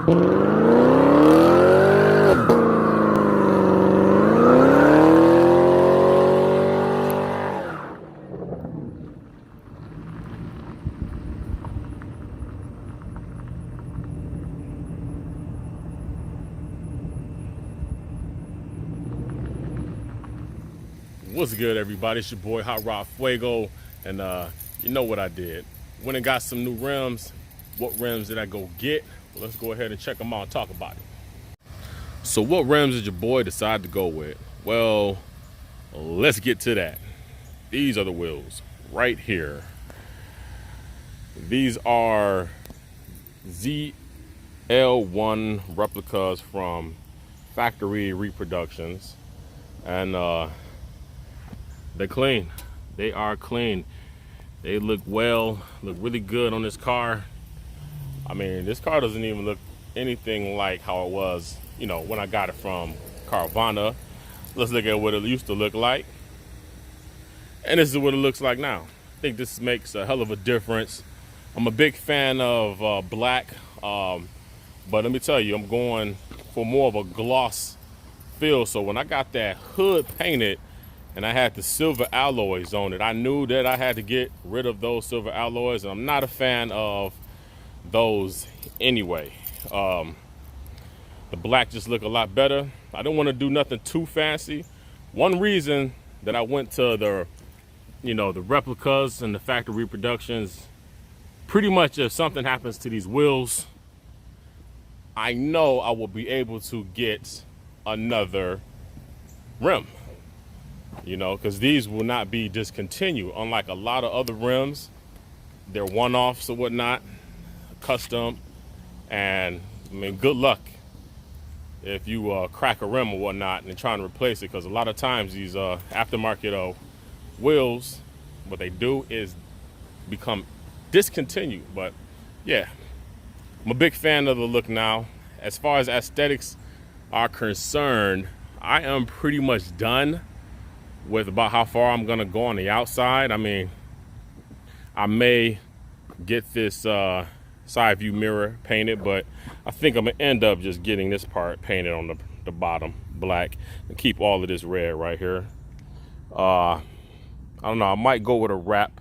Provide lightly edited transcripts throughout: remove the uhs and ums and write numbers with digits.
What's good, everybody? It's your boy Hot Rod Fuego, and you know what I did. Went and got some new rims. What rims did I go get? Well, let's go ahead and check them out and talk about it. So what rims did your boy decide to go with? Well, let's get to that. These are the wheels right here. These are ZL1 replicas from factory reproductions, and they're clean. They are clean. They look really good on this car. I mean, this car doesn't even look anything like how it was, you know, when I got it from Carvana. Let's look at what it used to look like. And this is what it looks like now. I think this makes a hell of a difference. I'm a big fan of black, but let me tell you, I'm going for more of a gloss feel. So when I got that hood painted, and I had the silver alloys on it, I knew that I had to get rid of those silver alloys, and I'm not a fan of those anyway. The black just look a lot better. I don't want to do nothing too fancy. One reason that I went to the replicas and the factory reproductions, pretty much if something happens to these wheels, I know I will be able to get another rim. You know, because these will not be discontinued. Unlike a lot of other rims, they're one-offs or whatnot, custom. And I mean, good luck if you crack a rim or whatnot and trying to replace it, because a lot of times these aftermarket wheels, what they do is become discontinued. But yeah, I'm a big fan of the look now. As far as aesthetics are concerned, I am pretty much done with about how far I'm gonna go on the outside. I mean, I may get this side view mirror painted, but I think I'm gonna end up just getting this part painted on the bottom black and keep all of this red right here. I don't know, I might go with a wrap,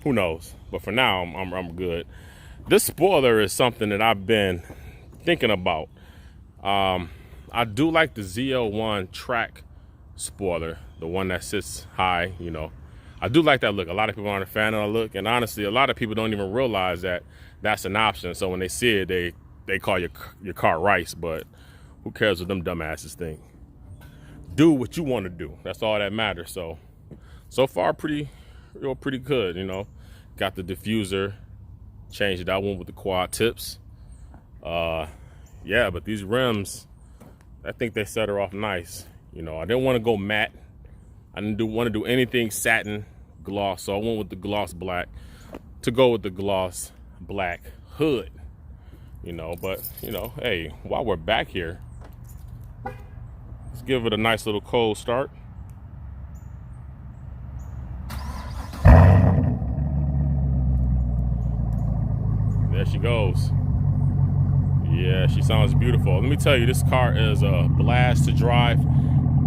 who knows, but for now I'm good. This spoiler is something that I've been thinking about. I do like the ZL1 track spoiler, the one that sits high. You know, I do like that look. A lot of people aren't a fan of that look, and honestly, a lot of people don't even realize that that's an option. So when they see it, they call your car rice, but who cares what them dumbasses think? Do what you want to do. That's all that matters. So far, pretty good. You know, got the diffuser, changed that one with the quad tips. Yeah, but these rims, I think they set her off nice. You know, I didn't want to go matte. I didn't want to do anything satin gloss, so I went with the gloss black to go with the gloss black hood. You know, but, you know, hey, while we're back here, let's give it a nice little cold start. There she goes. Yeah, she sounds beautiful. Let me tell you, this car is a blast to drive.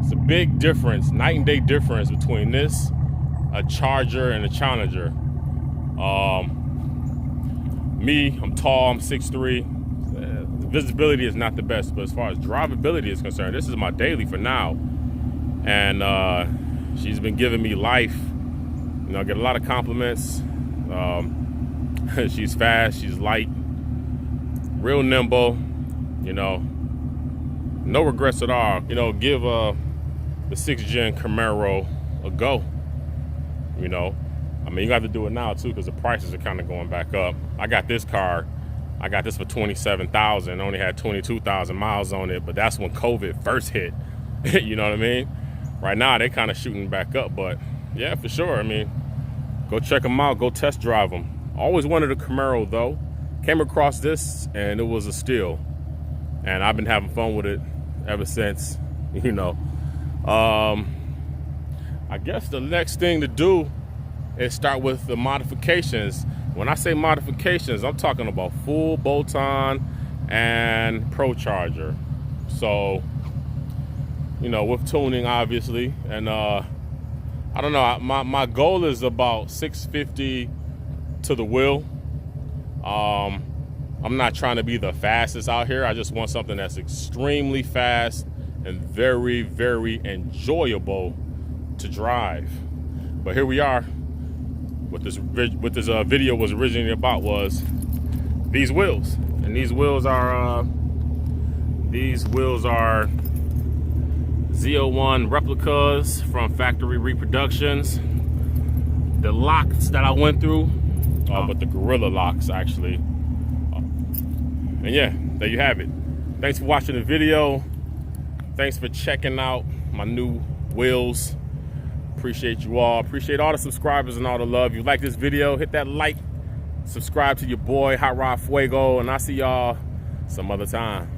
It's a big difference, night and day difference between this, a Charger, and a Challenger. Me, I'm tall, I'm 6'3". The visibility is not the best, but as far as drivability is concerned, this is my daily for now. And she's been giving me life. You know, I get a lot of compliments. She's fast, she's light, real nimble, you know, no regrets at all. You know, give the 6th gen Camaro a go. You know, I mean, you got to do it now too, because the prices are kind of going back up. I got this car, I got this for $27,000, only had 22,000 miles on it, but that's when COVID first hit. You know what I mean? Right now they kind of shooting back up, but yeah, for sure. I mean, go check them out, go test drive them. Always wanted a Camaro though. Came across this and it was a steal, and I've been having fun with it ever since. You know, I guess the next thing to do is start with the modifications. When I say modifications, I'm talking about full bolt-on and Pro Charger. So, you know, with tuning obviously, and I don't know, my goal is about 650 to the wheel. I'm not trying to be the fastest out here. I just want something that's extremely fast and very, very enjoyable to drive. But here we are. What this video was originally about was these wheels, and these wheels are ZL1 Replicas from Factory Reproductions. The locks that I went through, but the Gorilla locks actually. And yeah, there you have it. Thanks for watching the video. Thanks for checking out my new wheels. Appreciate you all. Appreciate all the subscribers and all the love. If you like this video, hit that like, subscribe to your boy Hot Rod Fuego, and I'll see y'all some other time.